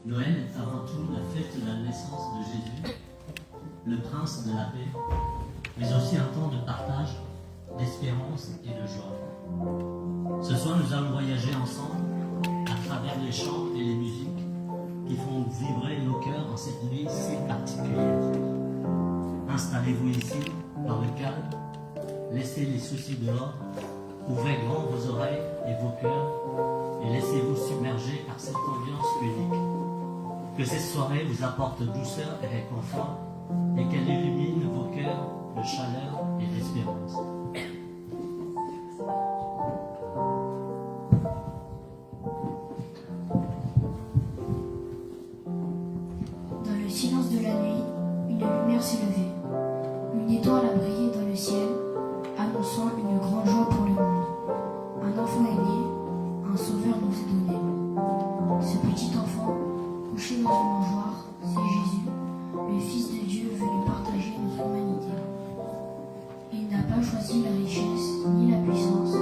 Noël est avant tout la fête de la naissance de Jésus, le prince de la paix, mais aussi un temps de partage, d'espérance et de joie. Ce soir, nous allons voyager ensemble à travers les chants et les musiques qui font vibrer nos cœurs en cette nuit si particulière. Installez-vous ici, dans le calme, laissez les soucis dehors, ouvrez grand vos oreilles et vos cœurs et laissez-vous submerger par cette ambiance unique. Que cette soirée vous apporte douceur et réconfort et qu'elle illumine vos cœurs de chaleur et d'espérance. Dans le silence de la nuit, une lumière s'est levée. Une étoile a brillé dans le ciel, annonçant une grande joie pour le monde. Un enfant est né, un sauveur nous est donné. Ce petit enfant, couché dans une mangeoire, c'est Jésus, le Fils de Dieu venu partager notre humanité. Il n'a pas choisi la richesse ni la puissance,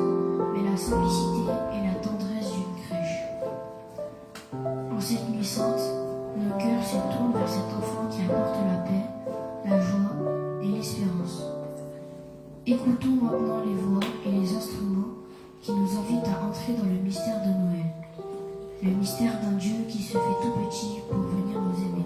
mais la simplicité et la tendresse d'une crèche. En cette nuit sainte, nos cœurs se tournent vers cet enfant qui apporte la paix, la joie et l'espérance. Écoutons maintenant les voix et les instruments qui nous invitent à entrer dans le mystère de Noël. Le mystère d'un Dieu qui se fait tout petit pour venir nous aimer.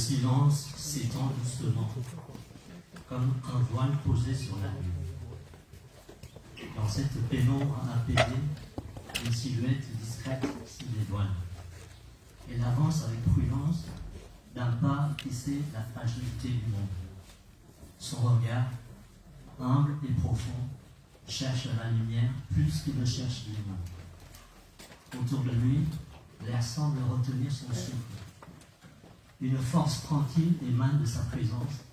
silence s'étend doucement, comme un voile posé sur la nuit. Dans cette pénombre apaisée, une silhouette discrète s'y dévoile. Elle avance avec prudence, d'un pas qui sait la fragilité du monde. Son regard, humble et profond, cherche la lumière plus qu'il ne cherche l'humain. Autour de lui, l'air semble retenir son souffle. Une force tranquille émane de sa présence,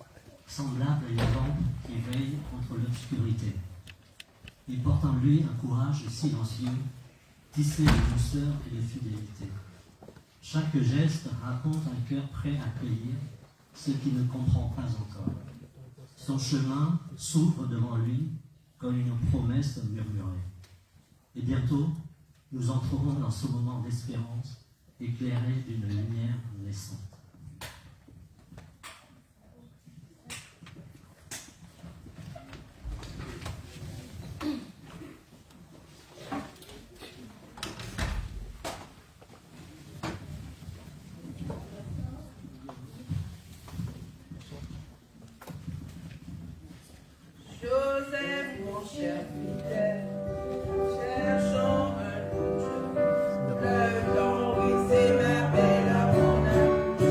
semblable à une lampe qui veille contre l'obscurité. Il porte en lui un courage silencieux, tissé de douceur et de fidélité. Chaque geste raconte un cœur prêt à accueillir ce qui ne comprend pas encore. Son chemin s'ouvre devant lui comme une promesse murmurée. Et bientôt, nous entrerons dans ce moment d'espérance, éclairé d'une lumière naissante. Joseph, mon cher fidèle, cherchons un doute. Le temps et c'est ma belle à mon âme.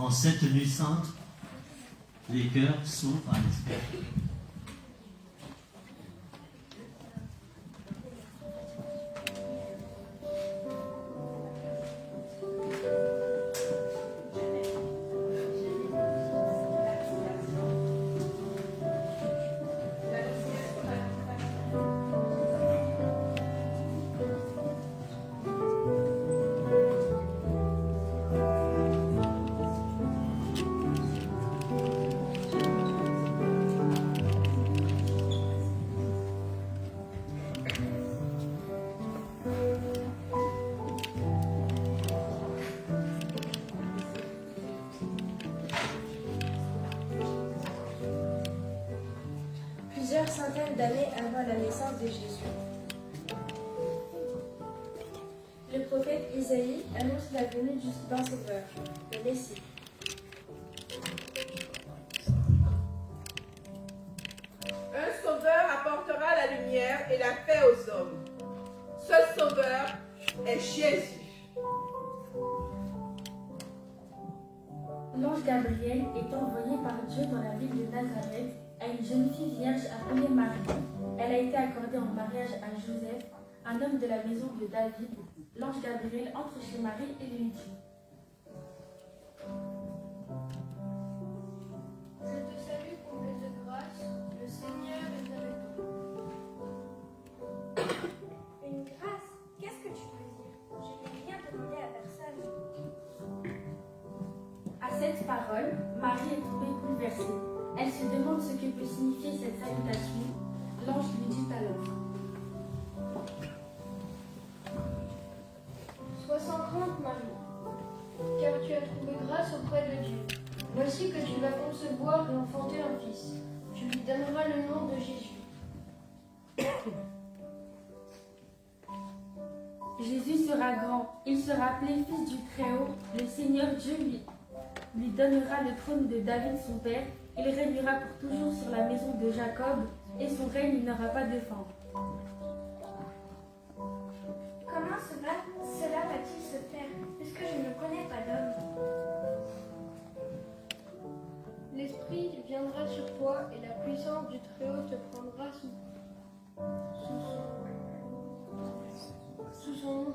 En cette nuit sainte, les cœurs s'ouvrent à l'espérance. Plusieurs centaines d'années avant la naissance de Jésus, le prophète Isaïe annonce la venue d'un sauveur, le Messie. Un sauveur apportera la lumière et la paix aux hommes. Ce sauveur est Jésus. L'ange Gabriel est envoyé par Dieu dans la ville de Nazareth à une jeune fille vierge appelée Marie. Elle a été accordée en mariage à Joseph, un homme de la maison de David. L'ange Gabriel entre chez Marie et lui dit: Je te salue, comblée de grâce, le Seigneur est avec toi. Une grâce? Qu'est-ce que tu veux dire? Je n'ai rien demandé à personne. À cette parole, Marie est tombée bouleversée. Elle se demande ce que peut signifier cette salutation. L'ange lui dit alors: Sois sans crainte, Marie, car tu as trouvé grâce auprès de Dieu. Voici que tu vas concevoir et enfanter un fils. Tu lui donneras le nom de Jésus. Jésus sera grand, il sera appelé fils du Très-Haut. Le Seigneur Dieu lui donnera le trône de David son père. Il régnera pour toujours sur la maison de Jacob, et son règne n'aura pas de fin. Comment cela va-t-il se faire, puisque je ne connais pas d'homme? L'Esprit viendra sur toi et la puissance du Très-Haut te prendra sous son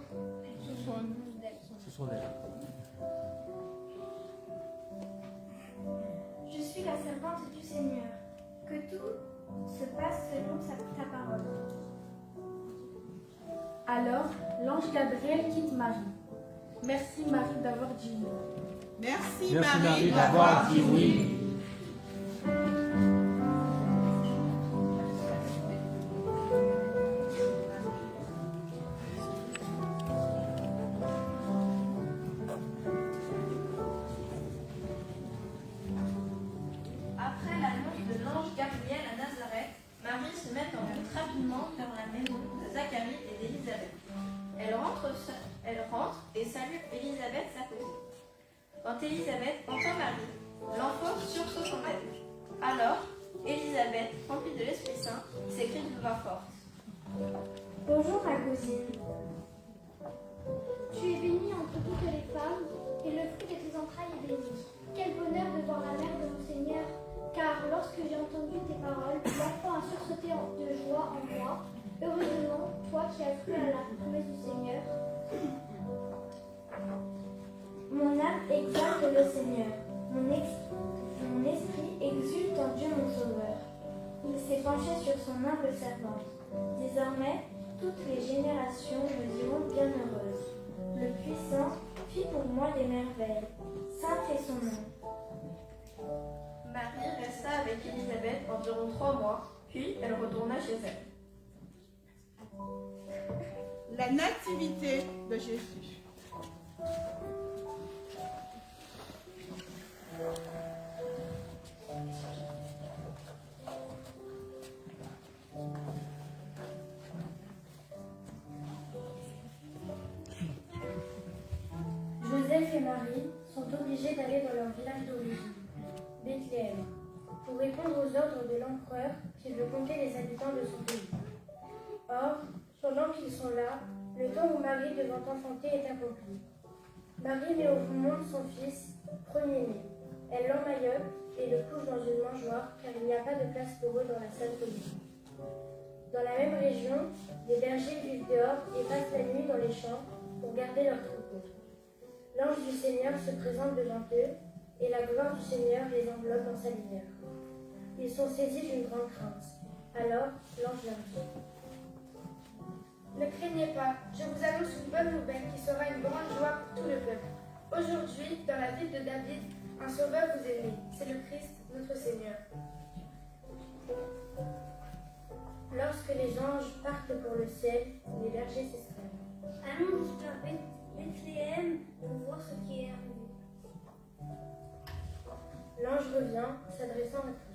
aile. Je suis la servante du Seigneur. Que tout se passe selon ta parole. Alors, l'ange Gabriel quitte Marie. Merci Marie d'avoir dit oui. Merci, Merci Marie d'avoir d'avoir dit oui. Après l'annonce de l'ange Gabriel à Nazareth, Marie se met en route rapidement vers la maison de Zacharie et d'Élisabeth. Elle rentre et salue Élisabeth, sa cousine. Quand Élisabeth entend Marie, l'enfant sursaute en elle. Alors, Élisabeth, remplie de l'Esprit Saint, s'écrie d'une voix forte: Bonjour ma cousine. Tu es bénie entre toutes les femmes, et le fruit de tes entrailles est béni. Quel bonheur de voir la mère de mon Seigneur, car lorsque j'ai entendu tes paroles, l'enfant a sursauté de joie en moi. Heureusement, toi qui as cru à la promesse du Seigneur. Mon âme exalte le Seigneur, mon esprit exulte en Dieu mon Sauveur. Il s'est penché sur son humble servante. Désormais, toutes les générations me diront bienheureuse. Le Puissant fit pour moi des merveilles. Saint est son nom. Marie resta avec Élisabeth environ 3 mois, puis elle retourna chez elle. La nativité de Jésus. Joseph et Marie sont obligés d'aller dans leur village d'origine, Bethléem, pour répondre aux ordres de l'empereur qui veut compter les habitants de son pays. Or, pendant qu'ils sont là, le temps où Marie devant enfanter est accompli. Marie met au monde son fils, premier-né. Elle l'emmaillote et le couche dans une mangeoire car il n'y a pas de place pour eux dans la salle commune. Dans la même région, les bergers vivent dehors et passent la nuit dans les champs pour garder leurs troupeaux. L'ange du Seigneur se présente devant eux et la gloire du Seigneur les enveloppe dans sa lumière. Ils sont saisis d'une grande crainte. Alors l'ange leur dit: Ne craignez pas, je vous annonce une bonne nouvelle qui sera une grande joie pour tout le peuple. Aujourd'hui, dans la ville de David, un sauveur vous est né, c'est le Christ, notre Seigneur. Lorsque les anges partent pour le ciel, les bergers s'exclament: Allons jusqu'à Bethléem pour voir ce qui est arrivé. L'ange revient, s'adressant à tous.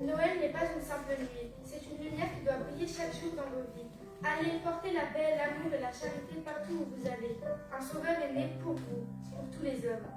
Noël n'est pas une simple nuit, c'est une lumière qui doit briller chaque jour dans vos vies. Allez, portez la paix, l'amour et la charité partout où vous allez. Un sauveur est né pour vous, pour tous les hommes.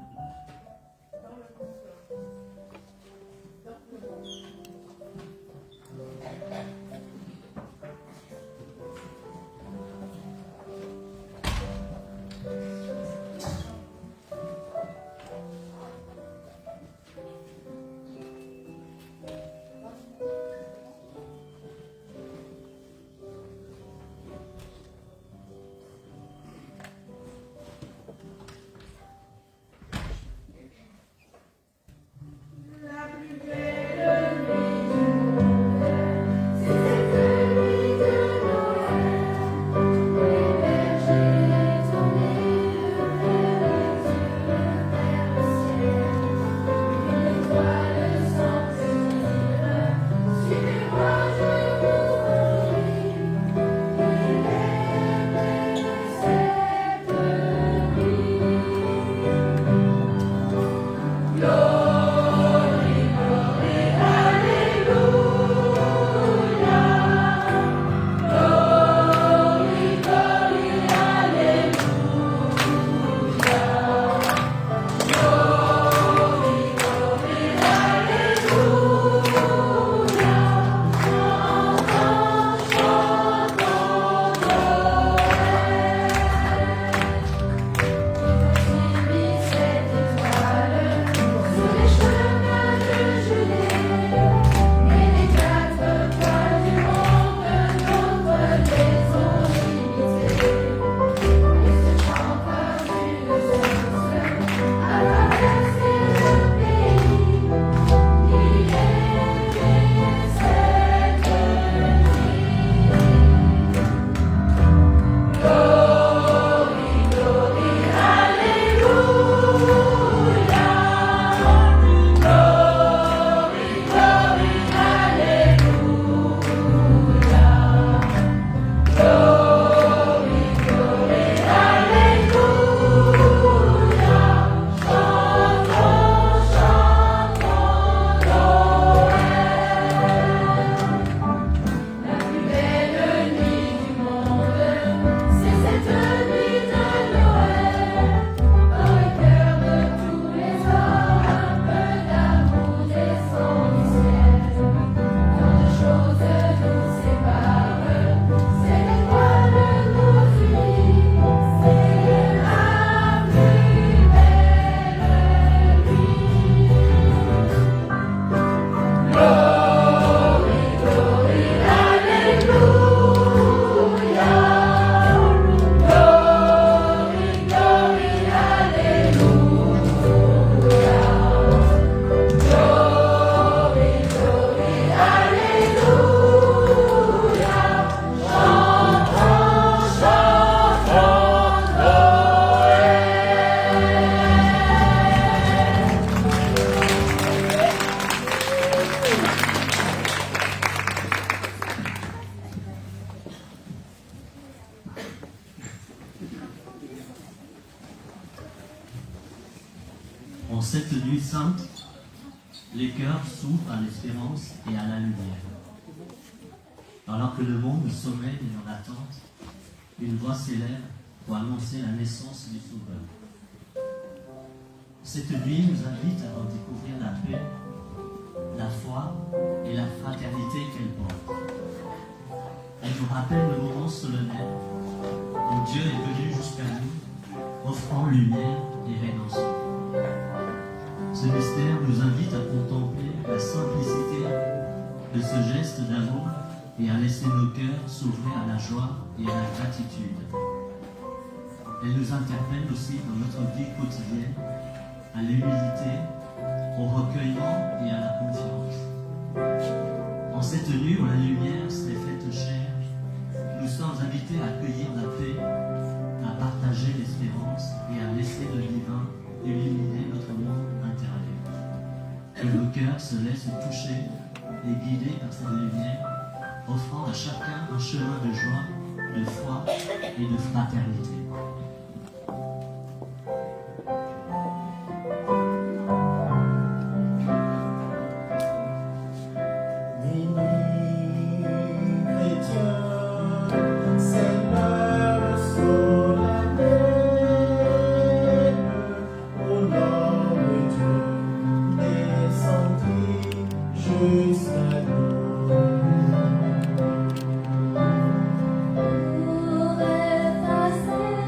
En cette nuit sainte, les cœurs s'ouvrent à l'espérance et à la lumière. Alors que le monde sommeille en attente, une voix s'élève pour annoncer la naissance du Sauveur. Cette nuit nous invite à redécouvrir la paix, la foi et la fraternité qu'elle porte. Elle nous rappelle le moment solennel où Dieu est venu jusqu'à nous, offrant lumière et rédemption. ce geste d'amour et à laisser nos cœurs s'ouvrir à la joie et à la gratitude. Elle nous interpelle aussi dans notre vie quotidienne, à l'humilité, au recueillement et à la confiance. En cette nuit où la lumière s'est faite chair, nous sommes invités à accueillir la paix, à partager l'espérance et à laisser le divin illuminer notre monde intérieur. Que nos cœurs se laissent toucher et guider par cette lumière, offrant à chacun un chemin de joie, de foi et de fraternité. Pour effacer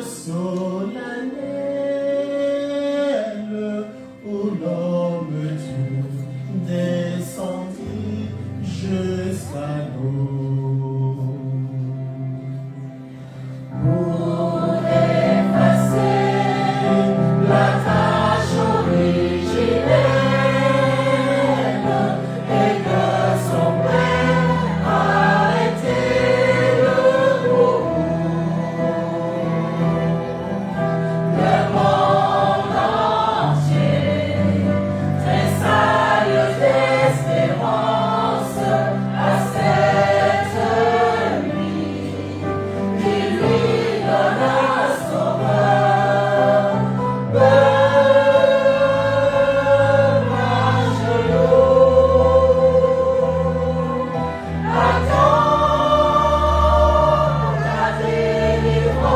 solennelle où l'homme Dieu descendit jusqu'à nous. Pour effacer la tâche originelle et que son Père a été le monde entier tressaille d'espérance à cette nuit qui lui donne un sauveur. Peuple à genoux, attends la délivrance.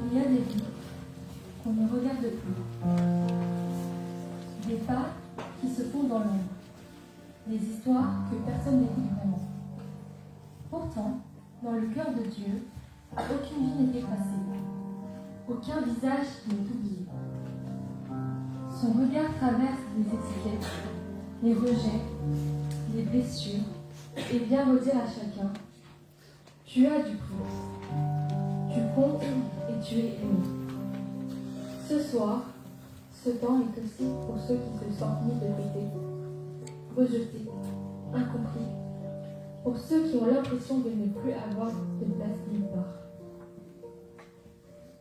Il y a des vies qu'on ne regarde plus, des pas qui se font dans l'ombre, des histoires que personne n'écoute vraiment. Pourtant, dans le cœur de Dieu, aucune vie n'est effacée, aucun visage n'est oublié. Son regard traverse les étiquettes, les rejets, les blessures, et vient redire à chacun « Tu as du prix, tu comptes et tu es aimé ». Ce soir, ce temps est aussi pour ceux qui se sentent mis de côté, rejetés, incompris, pour ceux qui ont l'impression de ne plus avoir de place nulle part.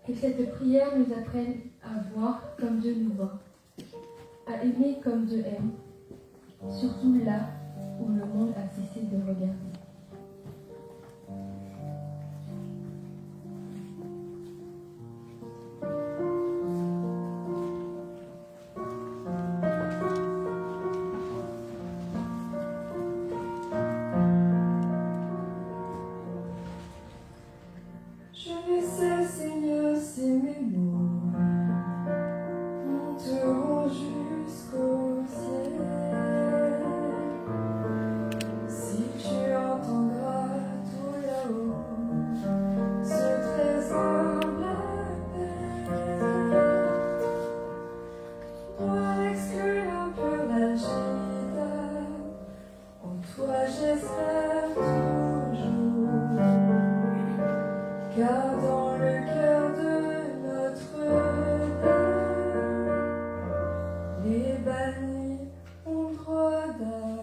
Que cette prière nous apprenne à voir comme Dieu nous voit, à aimer comme Dieu aime, surtout là où le monde a cessé de regarder. Je ne sais, Seigneur, si mes mots monteront jusqu'au ciel. Si tu entendras tout là-haut ce très humble appel, toi exclu l'impur l'agita, en toi j'espère toujours. Car dans le cœur de Notre-Dame, les bannis ont droit d'amour.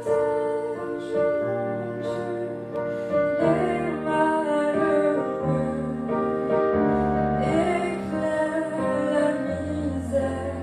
Protège, mon Dieu, les malheureux, éclaire la misère.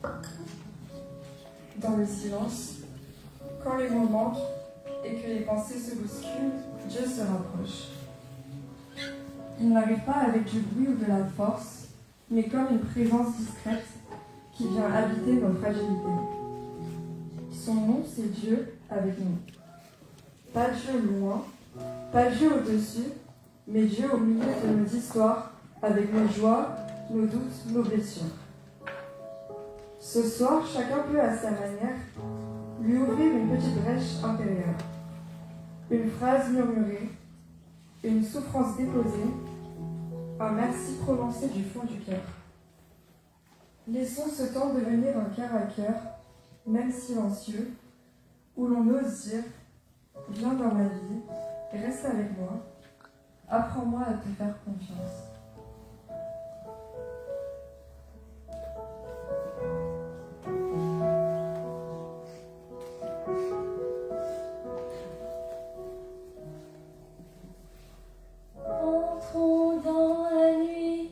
Dans le silence, quand les mots manquent et que les pensées se bousculent, Dieu se rapproche. Il n'arrive pas avec du bruit ou de la force, mais comme une présence discrète qui vient habiter nos fragilités. Son nom, c'est Dieu avec nous. Pas Dieu loin, pas Dieu au-dessus, mais Dieu au milieu de nos histoires, avec nos joies, nos doutes, nos blessures. Ce soir, chacun peut à sa manière lui ouvrir une petite brèche intérieure. Une phrase murmurée, une souffrance déposée, un merci prononcé du fond du cœur. Laissons ce temps devenir un cœur à cœur, même silencieux, où l'on ose dire « Viens dans ma vie, reste avec moi, apprends-moi à te faire confiance ». Entrons dans la nuit,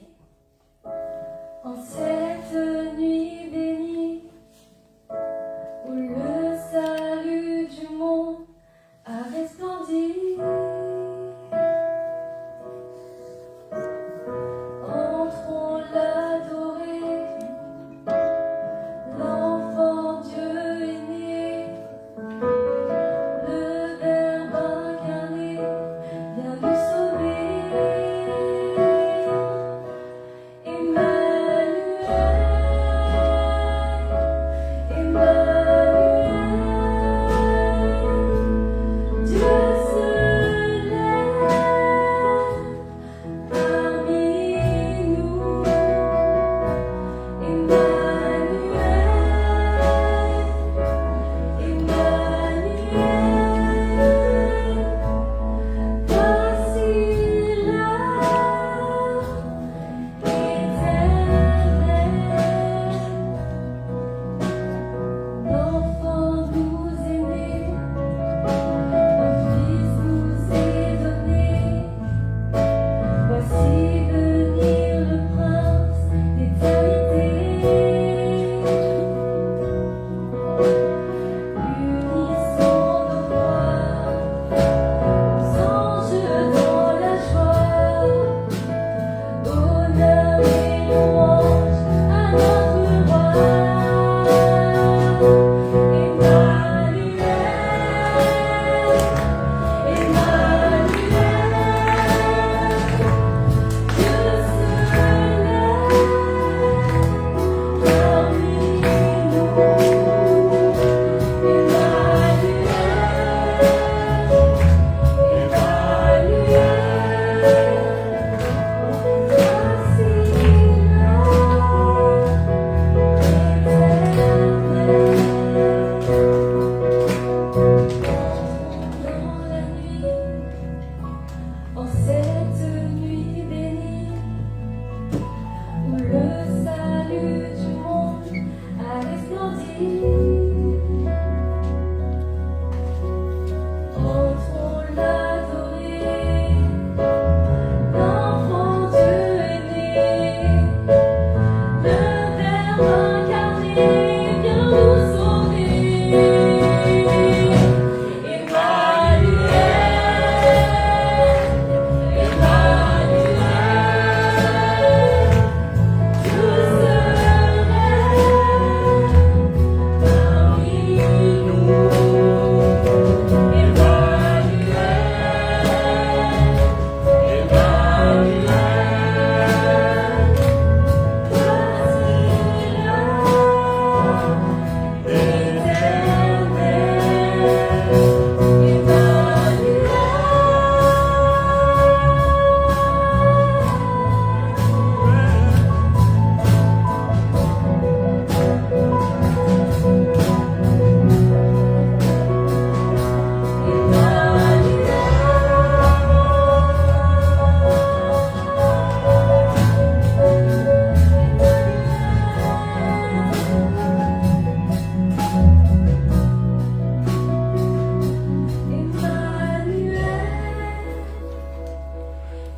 en cette nuit bénie, où le salut du monde a resplendi. Entrons l'adorer, l'enfant Dieu est né, le Verbe incarné vient nous sauver.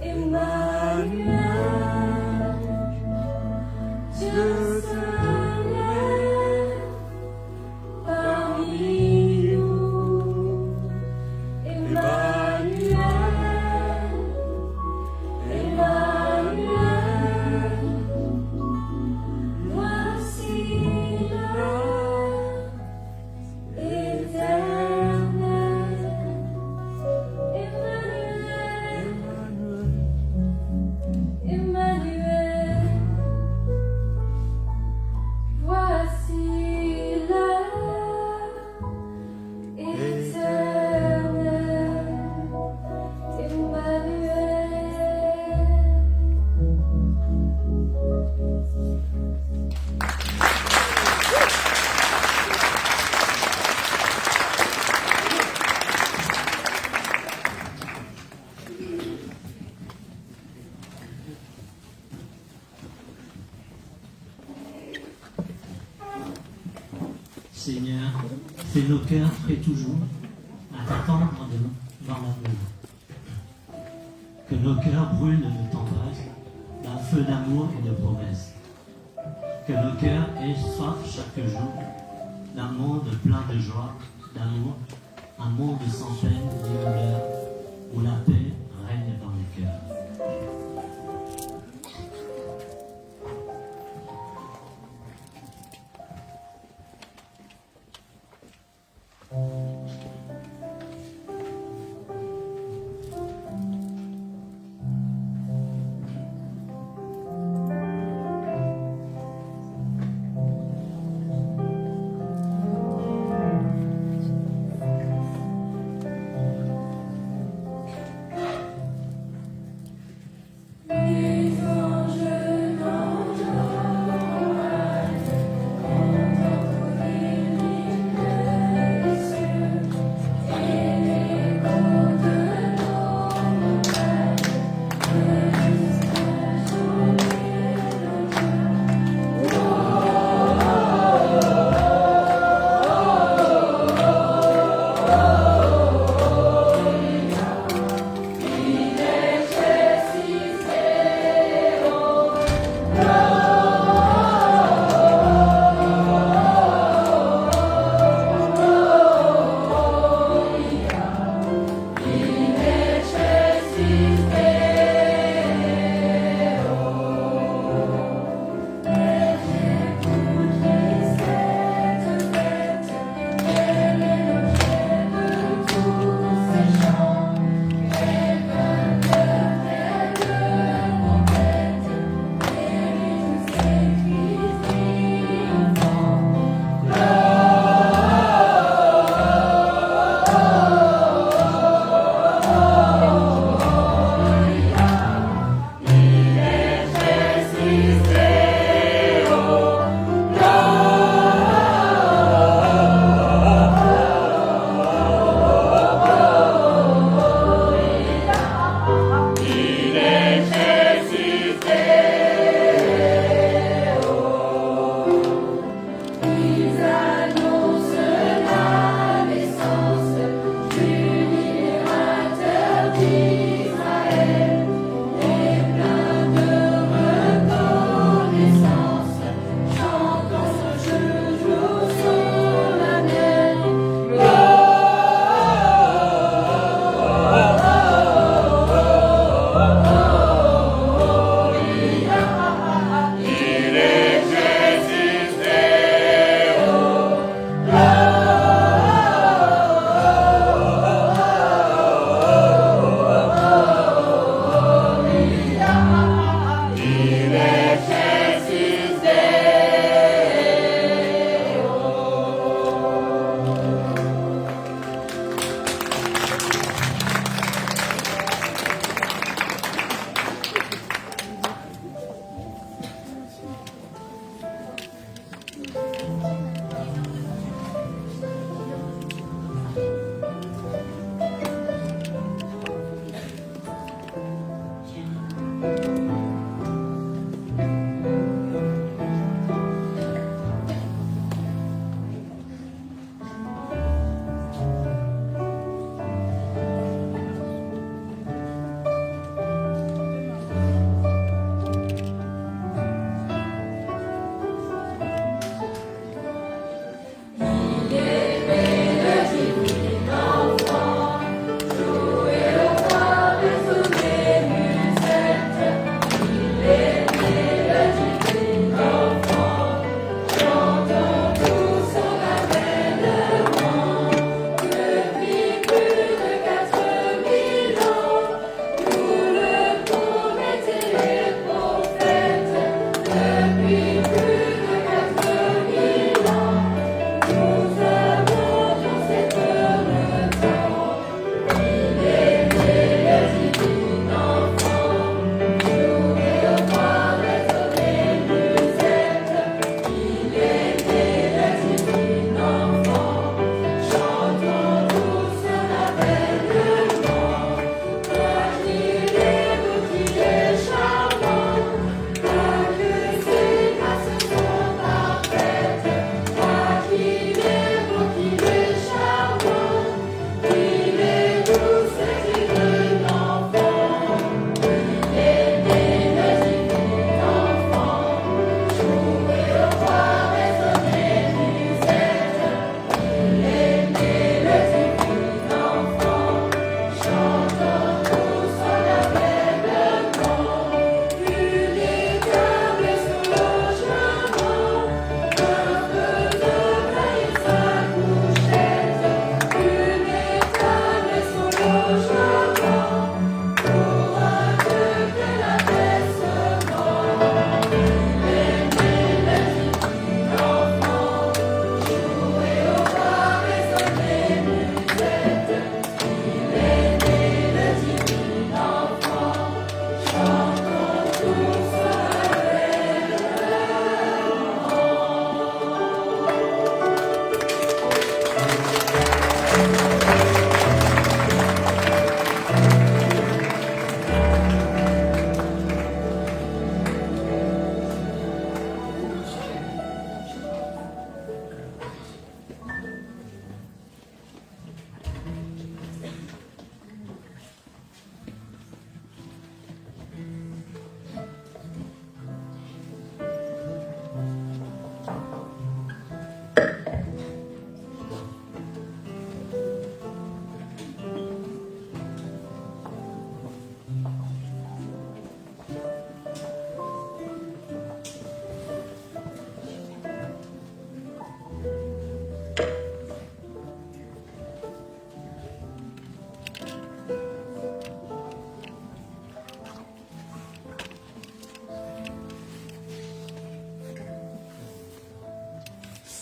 Emmanuel, Dieu se lève. Seigneur, fais nos cœurs prêts toujours à t'attendre dans l'amour. Que nos cœurs brûlent de tendresse, d'un feu d'amour et de promesses. Que nos cœurs aient soif chaque jour d'un monde plein de joie, d'amour, un monde sans peine ni douleur, où la paix règne dans les cœurs.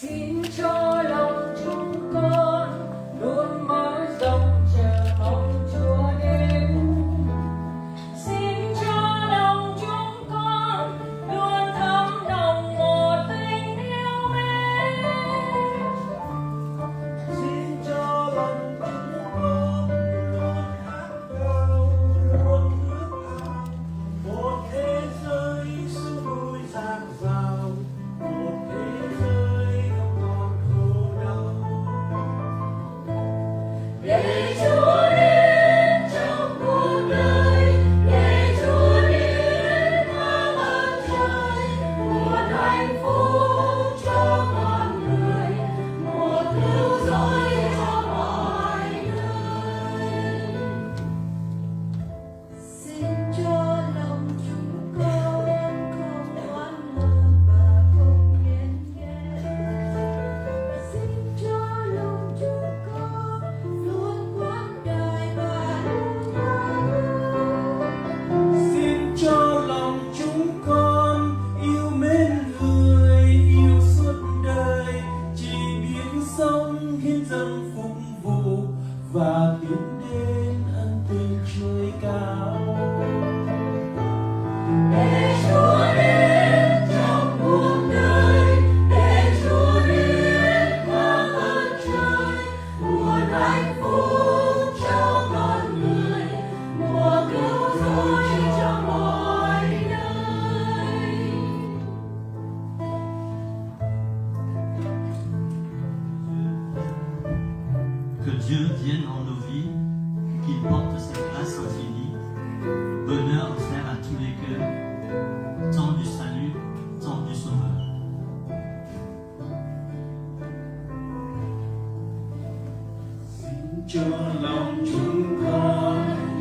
Xin cho lòng chúng con luôn mở rộng chờ mong Chúa đến. Xin cho lòng chúng con luôn thấm nồng một tình yêu mến. Xin cho lòng chúng con luôn khát khao, luôn ước ao một thế giới sống vui dạt dào, một thế giới không còn khổ đau. Để Chúa đến trong cuộc đời, để Chúa đến mang ơn trời, một hạnh phúc cho con người, một cứu rỗi cho mọi người. Xin cho lòng chúng con không oán hờn và không ghen ghét. Xin cho lòng chúng con luôn quán đời và luôn nhau. Xin cho lòng chúng con yêu mến người, yêu suốt đời, chỉ biết sống hiến dâng phục vụ và tiến đến ân tình trời cao. Để Chúa đến trong cuộc đời, để Chúa đến mang ơn trời, một hạnh phúc cho con người, một cứu rỗi cho mọi nơi. Que Dieu vienne en nos vies, qu'il porte sa grâce infinie, bonheur offert à tous les cœurs, temps du salut, temps du Sauveur. Cho lòng chúng con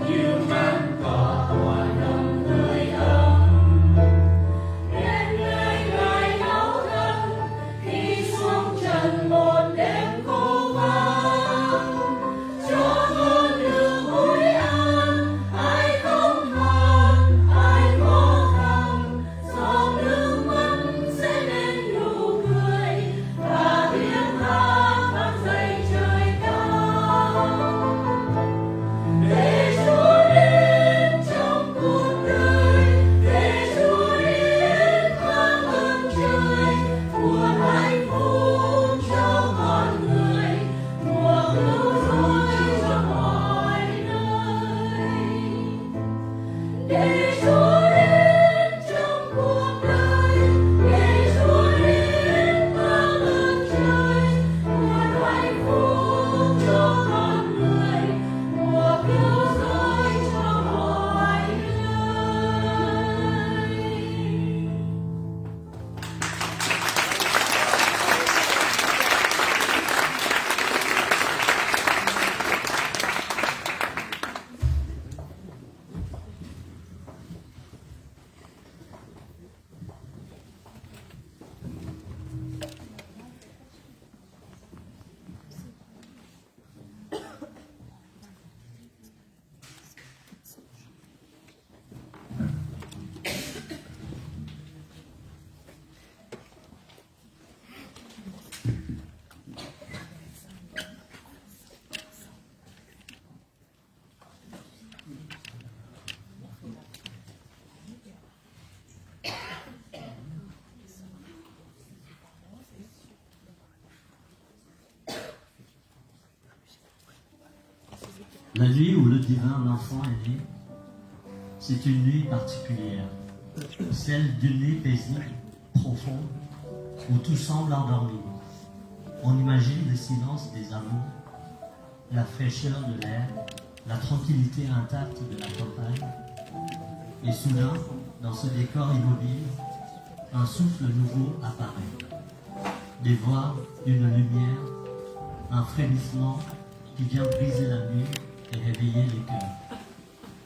yêu mến cỏ hoa nồng hơi ấm. Đến nơi Ngài nấu thân khi xuống trần một đêm khô vắng. Cho con được vui an, ai không hờn, ai khó khăn, dòng nước mắt sẽ lên nụ cười và tiếng hát vang dậy trời cao. Để Chúa đến trong cuộc đời, để Chúa đến mang ơn trời, một hạnh phúc cho con người, một cứu rỗi cho mọi nơi. Để Chúa đến trong cuộc đời, để Chúa đến mang ơn trời, một hạnh phúc cho con người, một cứu rỗi cho mọi người. La nuit où le divin enfant est né, c'est une nuit particulière, celle d'une nuit paisible, profonde, où tout semble endormi. On imagine le silence des amours, la fraîcheur de l'air, la tranquillité intacte de la campagne. Et soudain, dans ce décor immobile, un souffle nouveau apparaît. Des voix, une lumière, un frémissement qui vient briser la nuit et réveiller les cœurs.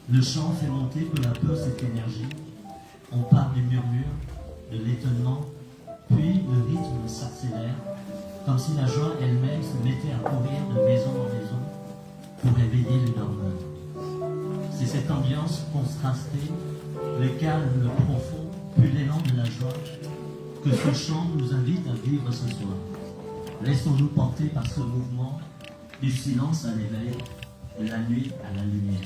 Le chant fait monter peu à peu cette énergie. On part du murmure, de l'étonnement, puis le rythme s'accélère, comme si la joie elle-même se mettait à courir de maison en maison pour réveiller les dormeurs. C'est cette ambiance contrastée, le calme, le profond, puis l'élan de la joie, que ce chant nous invite à vivre ce soir. Laissons-nous porter par ce mouvement du silence à l'éveil, de la nuit à la lumière.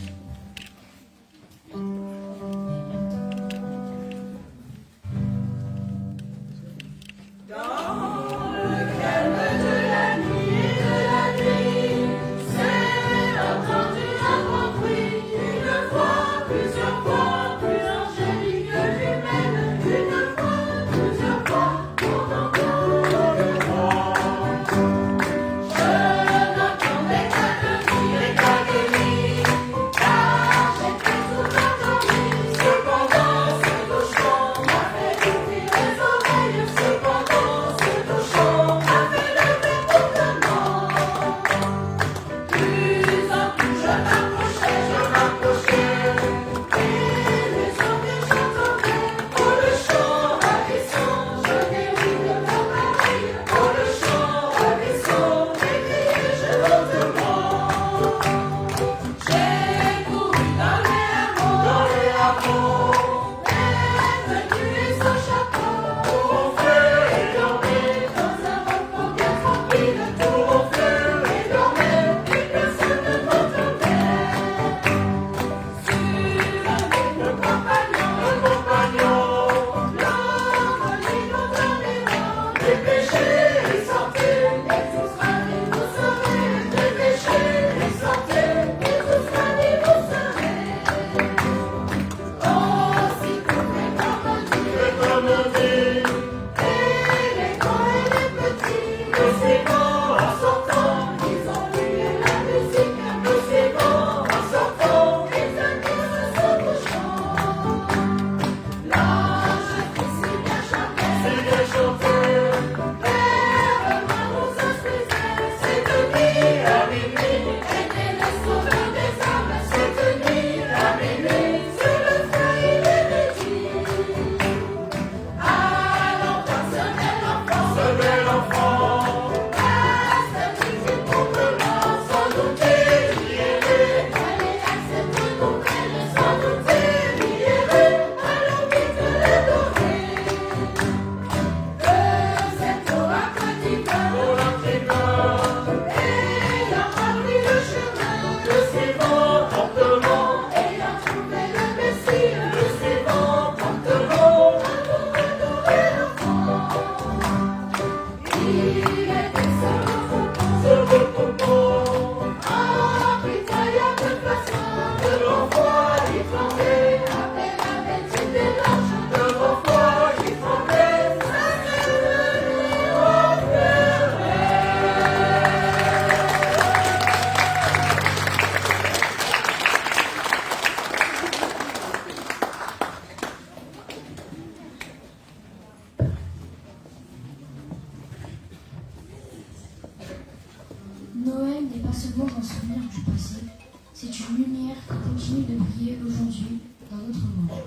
Noël n'est pas seulement un souvenir du passé, c'est une lumière qui continue de briller aujourd'hui dans notre monde.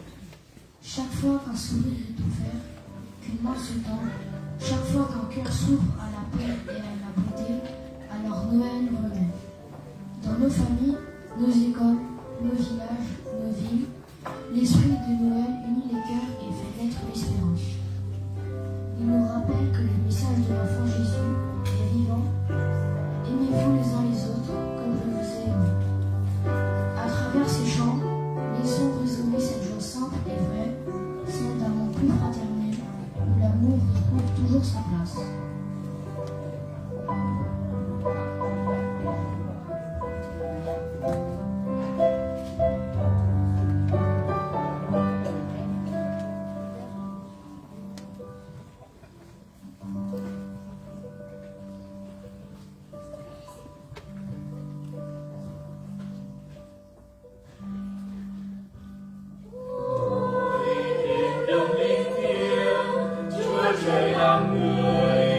Chaque fois qu'un sourire est offert, qu'une main se tend, chaque fois qu'un cœur s'ouvre à la paix et à la beauté, alors Noël renaît. Dans nos familles, nos écoles, nos villages, nos villes, l'esprit de Noël unit les cœurs et fait naître l'espérance. Il nous rappelle que le message de l'enfant Jésus est vivant. Aimez-vous les uns les autres comme je vous ai aimé. À travers ces chants, laissons résonner cette joie simple et vraie, celle d'un monde plus fraternel, où l'amour retrouve toujours sa place. Chúa trời làm người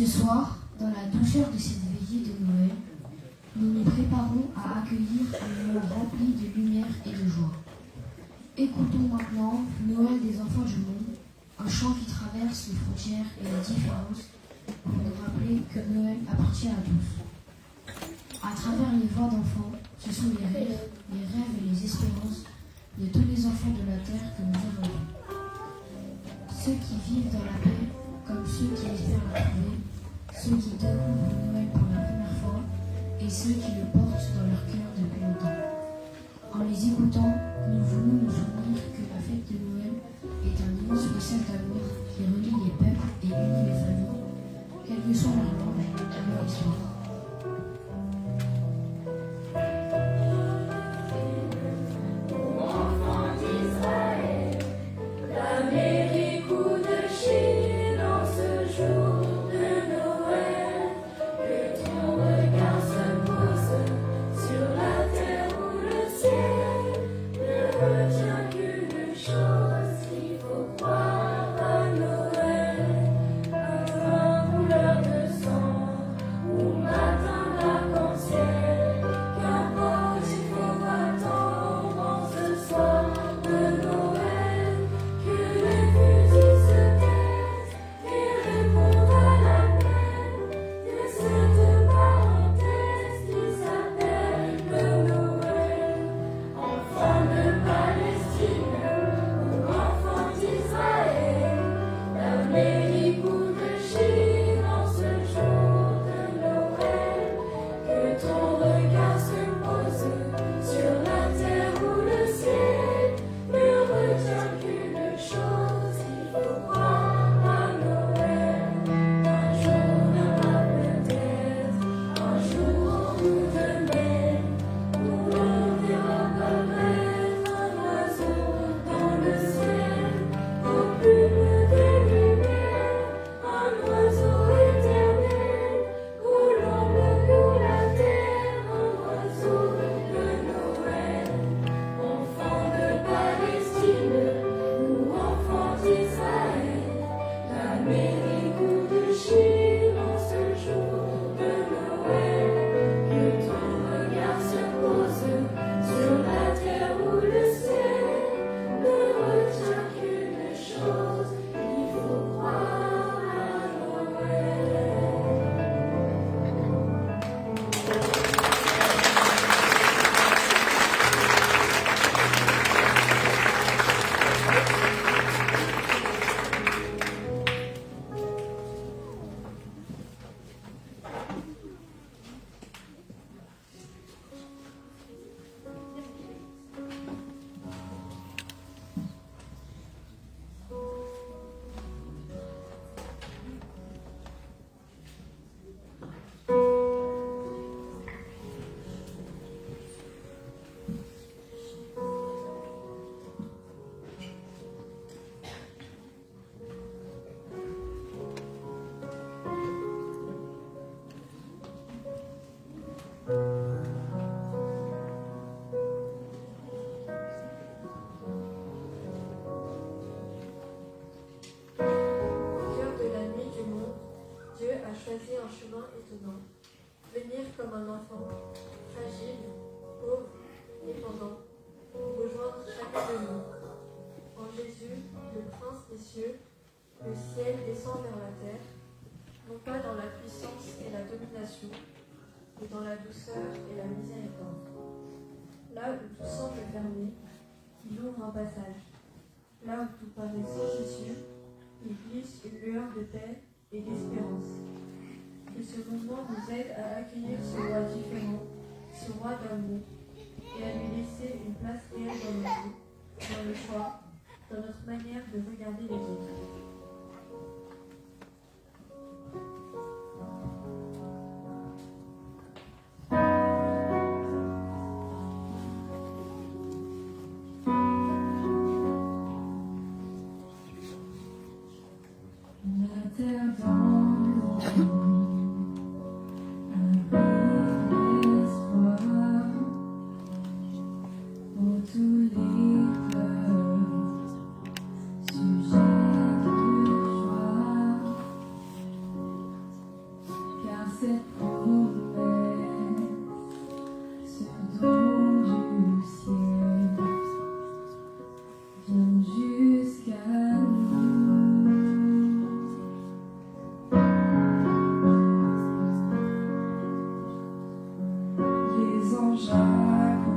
Ce soir, dans la douceur de cette veillée de Noël, nous nous préparons à accueillir un monde rempli de lumière et de joie. Écoutons maintenant Noël des enfants du monde, un chant qui traverse les frontières et les différences pour nous rappeler que Noël appartient à tous. À travers les voix d'enfants, ce sont les rêves et les espérances de tous les enfants de la terre que nous avons vus. Ceux qui vivent dans la paix, comme ceux qui espèrent la trouver, ceux qui découvrent Noël pour la première fois et ceux qui le portent dans leur cœur depuis longtemps. En les écoutant, nous voulons nous souvenir que la fête de Noël est un immense message d'amour qui relie les peuples et unit les familles, quelle que soit leur langue et leur histoire. Sur la terre comme un enfant, fragile, pauvre, dépendant, rejoindre chacun de nous. En Jésus, le Prince des cieux, le ciel descend vers la terre, non pas dans la puissance et la domination, mais dans la douceur et la miséricorde. Là où tout semble fermé, il ouvre un passage. Là où tout paraît sans issue, il glisse une lueur de paix et d'espérance. Que ce mouvement nous aide à accueillir ce roi différent, ce roi d'amour, et à lui laisser une place réelle dans nos vies, dans le choix, dans notre manière de regarder les autres. La terre dans l'ombre, avec l'espoir, pour tous les pleurs, sujet de joie, car cette promesse, ce don du ciel, vient jusqu'à nous. Les anges accourent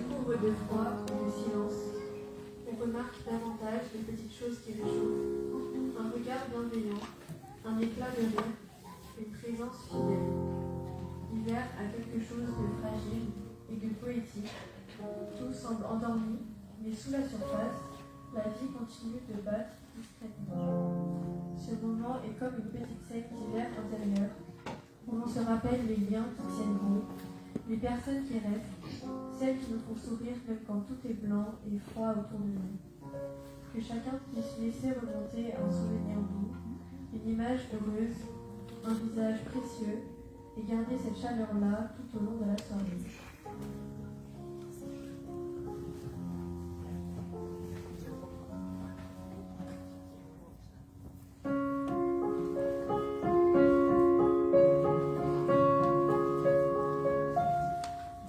couvre de froid et de silence. On remarque davantage les petites choses qui réchauffent. Un regard bienveillant, un éclat de rire, une présence fidèle. L'hiver a quelque chose de fragile et de poétique. Tout semble endormi, mais sous la surface, la vie continue de battre discrètement. Ce moment est comme une petite scène d'hiver intérieure, où l'on se rappelle les liens qui tiennent bon, les personnes qui restent, celles qui nous font sourire même quand tout est blanc et froid autour de nous. Que chacun puisse laisser remonter un souvenir doux, une image heureuse, un visage précieux, et garder cette chaleur-là tout au long de la soirée.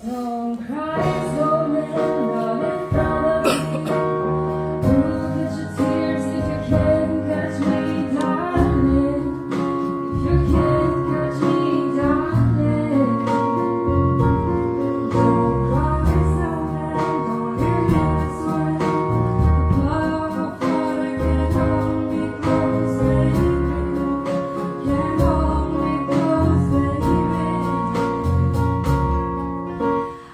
Don't cry, snowman, run in front of me. Don't catch your tears if you can't catch me, darling. If you can't catch me, darling. Don't cry, snowman, don't leave me this way. The blood of water can't hold me close, baby. Can't hold me close, baby.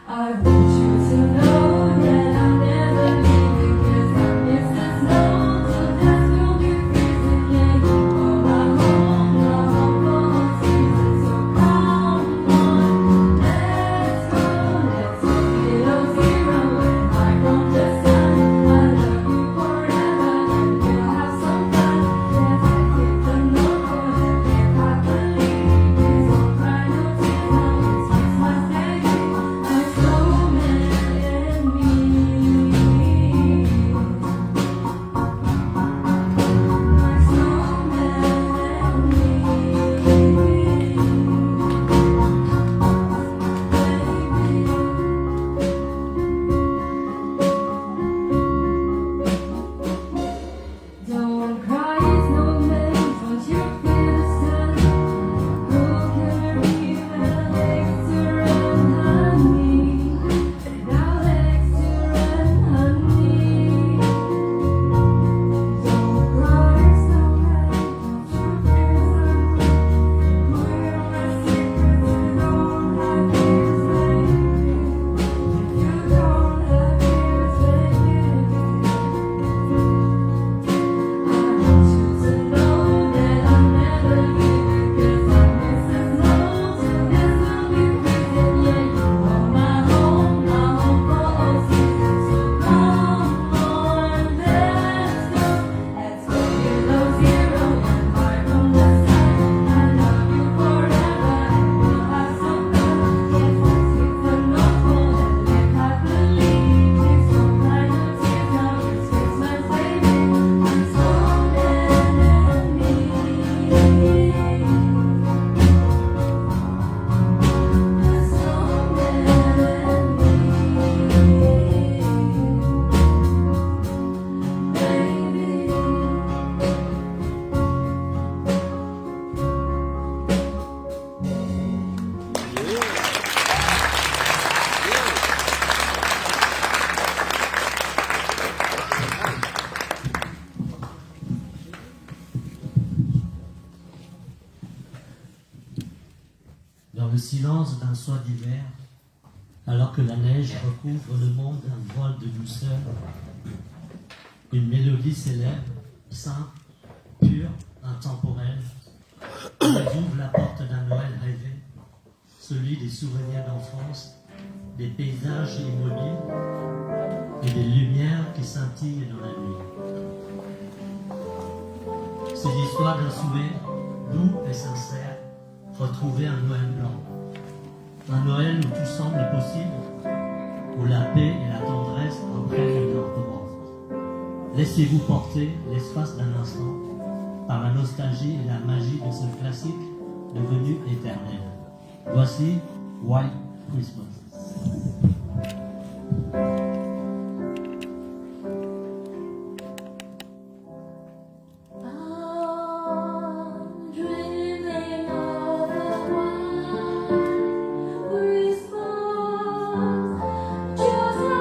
I want you to know that I'll never leave you, 'cause I miss the snow, so that's gonna be freezing. Yeah, you are my home for all seasons. So come on, let's go below zero and hide from the sun. I love you forever, we'll have some fun. Let's hit the North Pole and live happily. Please don't cry, no tears, no, it's Christmas Day. My snowman and me. My snowman and me. Don't cry, snowman, don't you feel the sun? Who'll carry the legs to run, honey? Now legs to run, honey. Don't cry, snowman, don't you feel the sun? We're my secrets and don't have ears, baby. If you don't have ears, baby. I want you to know that I'll never leave you, 'cause I miss the snow, so this will be freezing. Yeah, you are my home for all seasons. So come on, let's go below zero and hide from the sun. I love you forever and we'll have some fun. Yes, let's hit the North Pole and live happily. Please don't cry, no tears, now it's Christmas, baby. My snowman and me. My Dans le silence d'un soir d'hiver, alors que la neige recouvre le monde d'un voile de douceur, une mélodie s'élève, simple, pure, intemporelle. Elle ouvre la porte d'un Noël rêvé, celui des souvenirs d'enfance, des paysages immobiles et des lumières qui scintillent dans la nuit. C'est l'histoire d'un sourire doux et sincère, retrouver un Noël blanc. Un Noël où tout semble possible, où la paix et la tendresse reprennent leur commande. Laissez-vous porter l'espace d'un instant par la nostalgie et la magie de ce classique devenu éternel. Voici White Christmas. Just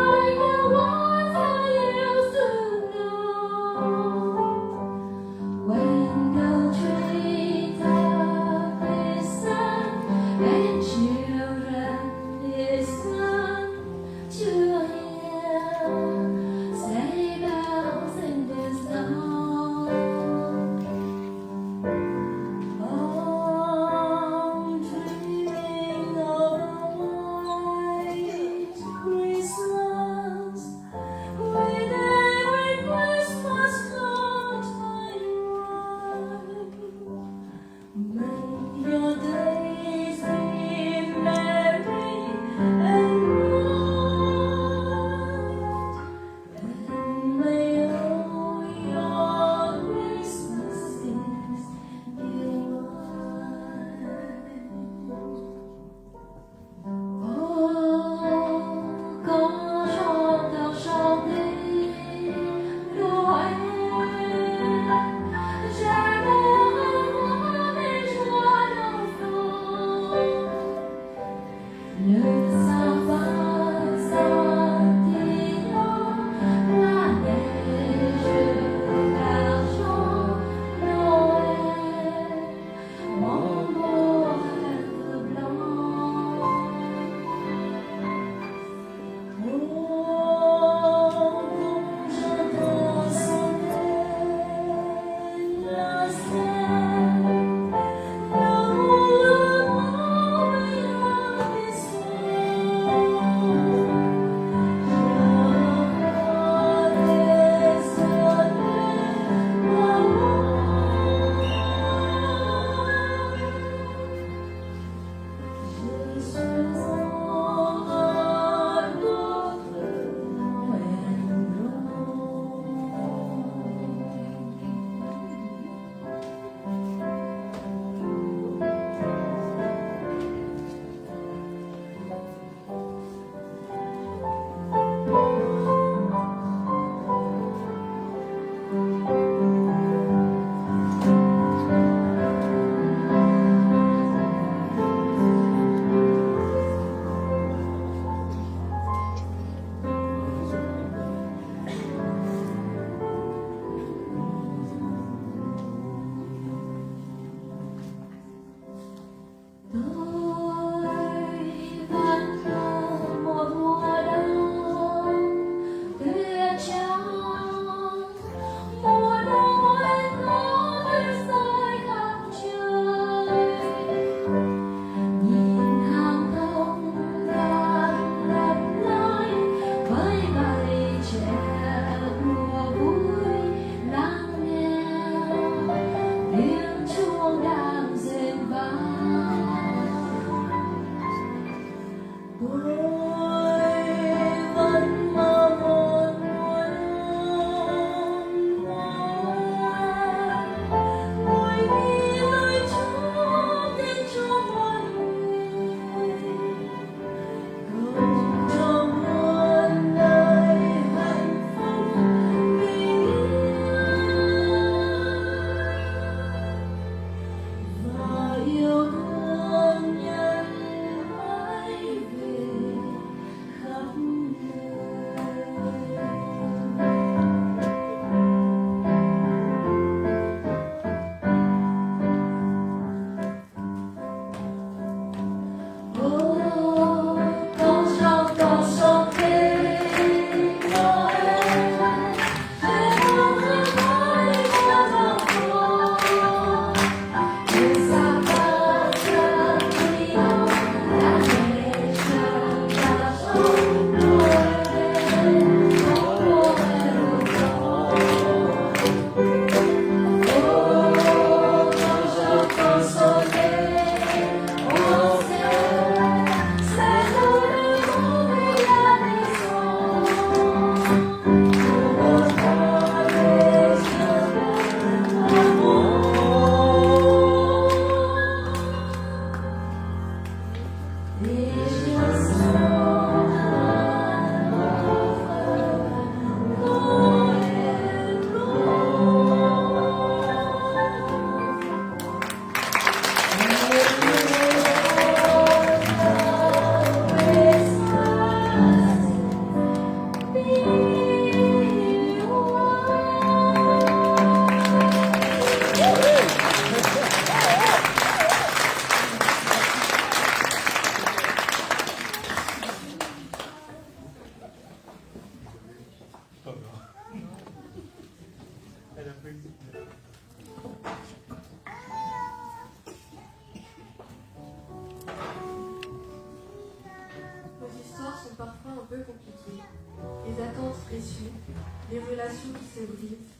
les relations qui se brisent,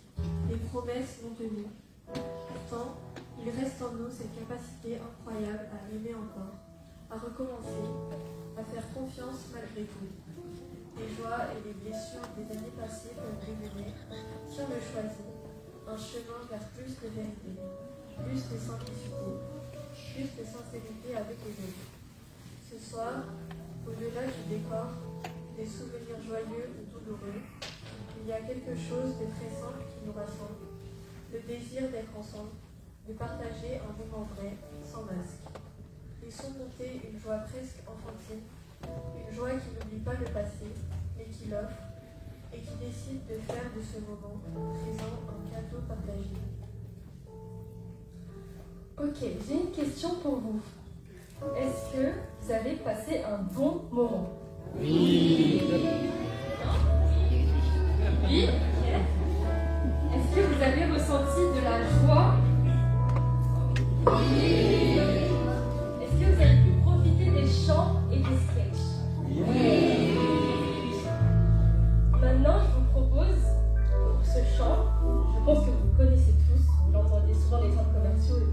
les promesses non tenues. Pourtant, il reste en nous cette capacité incroyable à aimer encore, à recommencer, à faire confiance malgré tout. Les joies et les blessures des années passées peuvent nous mener, si on le choisit, un chemin vers plus de vérité, plus de simplicité, plus de sincérité avec les autres. Ce soir, au-delà du décor, des souvenirs joyeux ou douloureux, il y a quelque chose de très simple qui nous rassemble, le désir d'être ensemble, de partager un moment vrai, sans masque. Les surmonter une joie presque enfantine, une joie qui n'oublie pas le passé, mais qui l'offre, et qui décide de faire de ce moment présent un cadeau partagé. Ok, j'ai une question pour vous. Est-ce que vous avez passé un bon moment? Oui. Oui. Est-ce que vous avez ressenti de la joie? Oui. Est-ce que vous avez pu profiter des chants et des sketchs? Oui. Maintenant, je vous propose, pour ce chant, je pense que vous le connaissez tous, vous l'entendez souvent dans les centres commerciaux, etc.,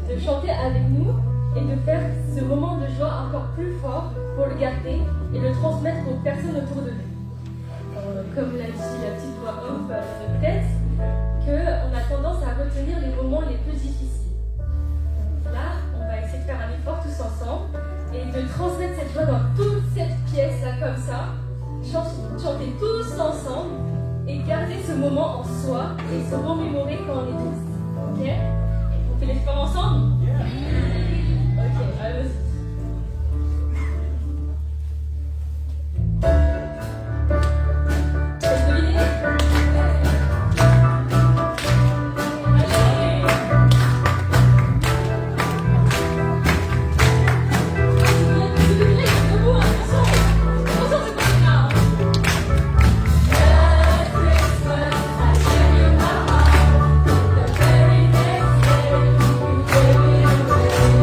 de chanter avec nous et de faire ce moment de joie encore plus fort pour le garder et le transmettre aux personnes autour de nous. Comme l'a dit la petite voix off, peut-être qu'on a tendance à retenir les moments les plus difficiles. Là, on va essayer de faire un effort tous ensemble et de transmettre cette joie dans toute cette pièce-là comme ça, chanter tous ensemble et garder ce moment en soi et se remémorer quand on est tous. Ok? On fait l'effort ensemble? Ok, allons-y. Thank you.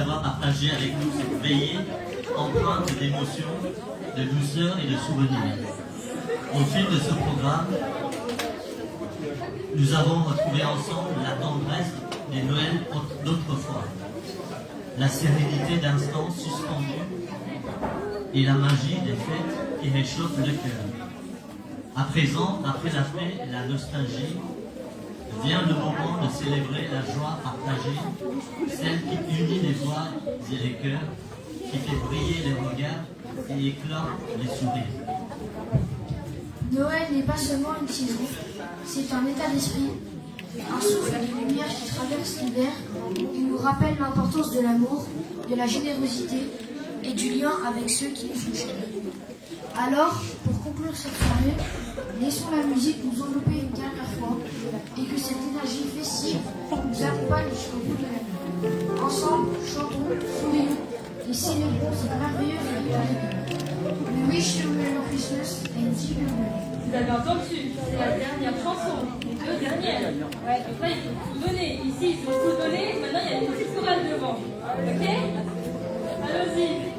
d'avoir partagé avec nous cette veillée empreinte d'émotions, de douceur et de souvenirs. Au fil de ce programme, nous avons retrouvé ensemble la tendresse des Noëls d'autrefois, la sérénité d'instants suspendus et la magie des fêtes qui réchauffent le cœur. À présent, après la paix et la nostalgie, vient le moment de célébrer la joie partagée, celle qui unit les voix et les cœurs, qui fait briller les regards et éclore les sourires. Noël n'est pas seulement une saison, c'est un état d'esprit, un souffle de lumière qui traverse l'hiver, qui nous rappelle l'importance de l'amour, de la générosité et du lien avec ceux qui nous sont chers. Alors, pour conclure cette soirée, laissons la musique nous envelopper une dernière fois et que cette énergie festive nous accompagne jusqu'au bout de l'année. Ensemble, chantons, sourions et célébrons cette merveilleuse vie avec eux. We wish you a Merry Christmas and Jingle Bells. Vous avez entendu, c'est la dernière chanson, les deux dernières. Ouais, donc là, il faut tout donner. Ici, ils ont tout donné. Maintenant, il y a une petite chorale devant. Ok? Allons-y.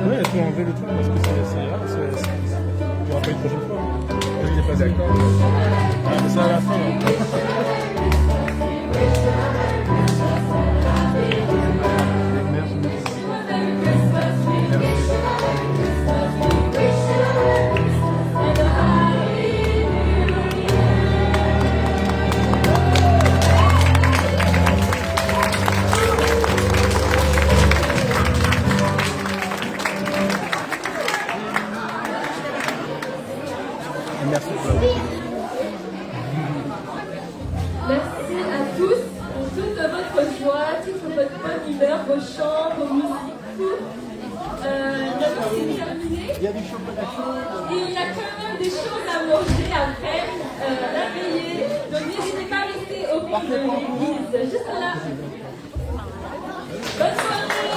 Ouais, il faut enlever le truc parce que c'est grave, il n'y aura pas une prochaine fois. Il n'est pas d'accord. Ah, mais c'est à la fin là. Merci pour la Merci à tous pour toute votre joie, toute votre bonne humeur, vos chants, vos musiques, tout. D'abord, c'est terminé. Il y a du chocolat chaud. Et il y a quand même des choses à manger après, la veillée. Donc n'hésitez pas à rester au fond de l'église, juste là. Bonne soirée.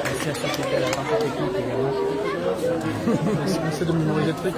Merci à tous. la partie technique également. On essaie de mémoriser le truc.